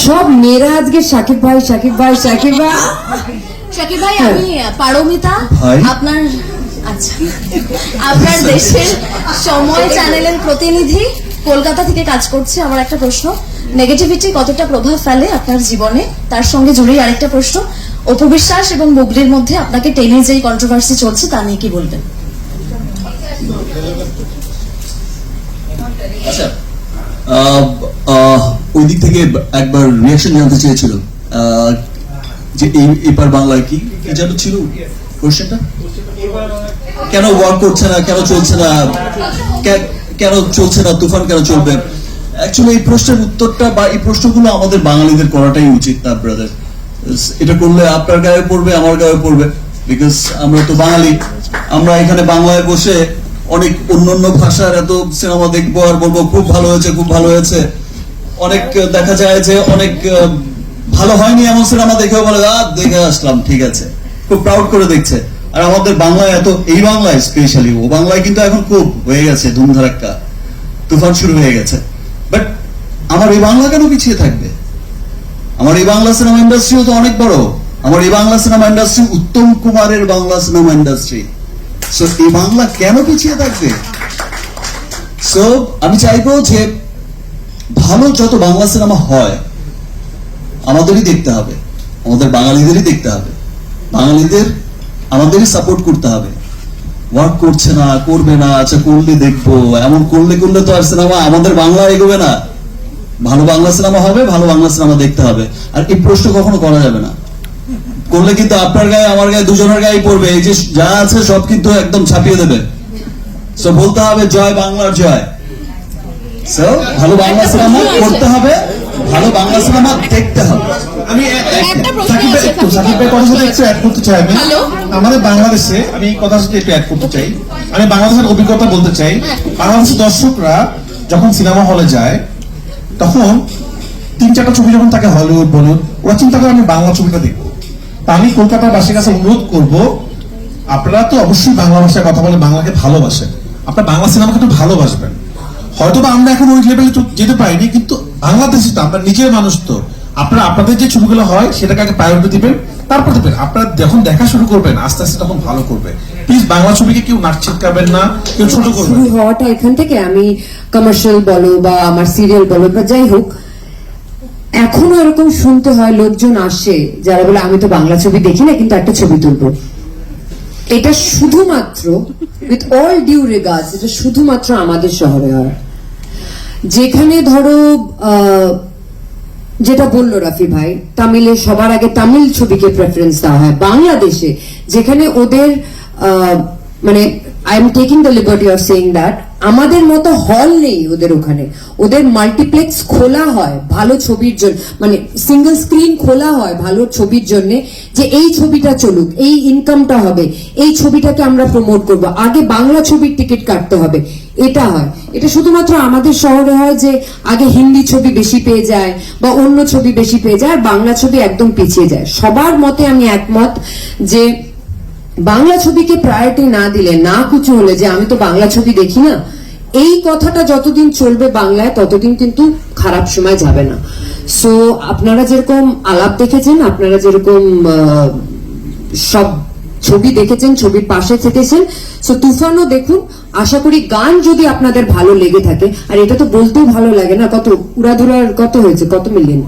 সব মেয়েরা আজকে সাকিব ভাই সাকিব ভাই সাকিব ভাই। শাকিব ভাই, আমি পারমিতা, ভাই। আচ্ছা আপনার দেশের সময় চ্যানেলের প্রতিনিধি, কলকাতা থেকে কাজ করছে। আমার একটা প্রশ্ন, নেগেটিভিটি কতটা প্রভাব ফেলে আপনার জীবনে, তার সঙ্গে জুড়েই আরেকটা প্রশ্ন, অপু বিশ্বাস এবং বুবলির মধ্যে আপনাকে টেনে যেই কন্ট্রোভার্সি চলছে তা নিয়ে কি বলবেন? আচ্ছা, ওই দিক থেকে একবার রিয়াকশন জানতে চেয়েছিল যে এপার বাংলায় কি যেন ছিল কোশ্চেনটা, কেন ওয়ার্ক করছে না, কেন চলছে না, কেন চলছে না, তুফান কেন চলবে। অ্যাকচুয়ালি এই প্রশ্নের উত্তরটা বা এই প্রশ্নগুলো আমাদের বাঙালিদের করাটাই উচিত না ব্রাদার। এটা করলে আপনার গায়ে পড়বে, আমার গায়ে পড়বে, বিকজ আমরা তো বাঙালি। আমরা এখানে বাংলায় বসে অনেক অন্যান্য ভাষার এত সিনেমা দেখবো আর বলবো খুব ভালো হয়েছে, খুব ভালো হয়েছে। অনেক দেখা যায় যে অনেক ভালো হয়নি এমন সিনেমা দেখেও বলে দেখে আসলাম, ঠিক আছে, খুব প্রাউড করে দেখছে। আর আমাদের বাংলায় এত, এই বাংলায় স্পেশালি, ও বাংলায় কিন্তু এখন খুব হয়ে গেছে ধুমধারাক্কা, তুফান শুরু হয়ে গেছে। বাট আমার এই বাংলা কেন পিছিয়ে থাকবে? আমার এই বাংলা সিনেমা ইন্ডাস্ট্রিও তো অনেক বড়। আমার এই বাংলা সিনেমা ইন্ডাস্ট্রি উত্তম কুমারের বাংলা সিনেমা ইন্ডাস্ট্রি। সো এই বাংলা কেন পিছিয়ে থাকবে? সো আমি চাইবো যে ভালো যত বাংলা সিনেমা হয় আমাদেরই দেখতে হবে, আমাদের বাঙালিদেরই দেখতে হবে, বাঙালিদের আমাদেরই সাপোর্ট করতে হবে। ওয়ার্ক করছে না, করবে না, আচ্ছা করলে দেখবো, এমন করলে তো আর সিনেমা আমাদের বাংলা এগোবে না। ভালো বাংলা সিনেমা হবে, ভালো বাংলা সিনেমা দেখতে হবে। আর এই প্রশ্ন কখনো করা যাবে না, করলে কিন্তু আপনার গায়ে আমার গায়ে দুজনের গায়ে পড়বে। এই যে যা আছে সব কিন্তু একদম ছাপিয়ে দেবে। সো বলতে হবে জয় বাংলার জয়। সো ভালো বাংলা সিনেমা করতে হবে, ভালো বাংলা সিনেমা দেখতে হবে। আমি সাকিব ভাই কথার সাথে একটু অ্যাড করতে চাই। আমি আমাদের বাংলাদেশে, আমি এই কথার সাথে একটু অ্যাড করতে চাই। আমি বাংলাদেশের অভিজ্ঞতা বলতে চাই। বাংলাদেশের দর্শকরা যখন সিনেমা হলে যায় তখন 3-4টা ছবি যখন তাকে হলিউড বলিউড, ওরা চিন্তা করে আমি বাংলা ছবিটা দেখবো। তা আমি কলকাতার বাসীর কাছে অনুরোধ করবো, আপনারা তো অবশ্যই বাংলা ভাষায় কথা বলে বাংলাকে ভালোবাসেন, আপনার বাংলা সিনেমাকে একটু ভালোবাসবেন। হয়তো বা আমরা এখন ওই লেভেলে যেতে পারিনি, কিন্তু বাংলাদেশে তো আমরা নিজের মানুষ, তো আপনারা আপনাদের যে ছবিগুলো হয় সেটাকে আগে প্রায়োরিটি দিবেন, তারপর দেবেন। আপনারা যখন দেখা শুরু করবেন আস্তে আস্তে তখন ভালো করবে। প্লিজ বাংলা ছবিকে কেউ নাচ ছিটকাবেন না, কেউ ছোট করবেন। শুরু হওয়াটা এখান থেকে, আমি কমার্শিয়াল বলো বা আমার সিরিয়াল বলো বা যাই হোক, এখনো এরকম শুনতে হয়, লোকজন আসে যারা বলে আমি তো বাংলা ছবি দেখি না কিন্তু একটা ছবি তুলবো। এটা শুধুমাত্র, উইথ অল ডিউ রিগার্ডস, এটা শুধুমাত্র আমাদের শহরে হয়। যেখানে ধরো যেটা বললো রাফি ভাই, তামিলে সবার আগে তামিল ছবিকে প্রেফারেন্স দেওয়া হয়। বাংলাদেশে যেখানে ওদের মানে I am taking the liberty of saying that, আমাদের মতো হল নেই ওদের ওখানে। ওদের মাল্টিপ্লেক্স খোলা হয় ভালো ছবির জন্য, মানে সিঙ্গেল স্ক্রিন খোলা হয় ভালো ছবির জন্য, যে এই ছবিটা চলুক, এই ইনকামটা হবে, এই ছবিটাকে আমরা প্রমোট করব, আগে বাংলা ছবির টিকিট কাটতে হবে। এটা হয়, এটা শুধুমাত্র আমাদের শহরে হয় যে আগে হিন্দি ছবি বেশি পেয়ে যায় বা অন্য ছবি বেশি পেয়ে যায়, আর বাংলা ছবি একদম পিছিয়ে যায়। সবার মতে আমি একমত যে বাংলা ছবিকে প্রায়োরিটি না দিলে, না কিছু হলে যে আমি তো বাংলা ছবি দেখি না, এই কথাটা যতদিন চলবে বাংলায় ততদিন কিন্তু খারাপ সময় যাবে না। সো আপনারা যেরকম আলাপ দেখেছেন, আপনারা যেরকম সব ছবি দেখেছেন, ছবির পাশে থেকেছেন, সো তুফানও দেখুন। আশা করি গান যদি আপনাদের ভালো লেগে থাকে, আর এটা তো বলতেও ভালো লাগে না, কত উড়াধুরার কত হয়েছে, কত মিলিয়ন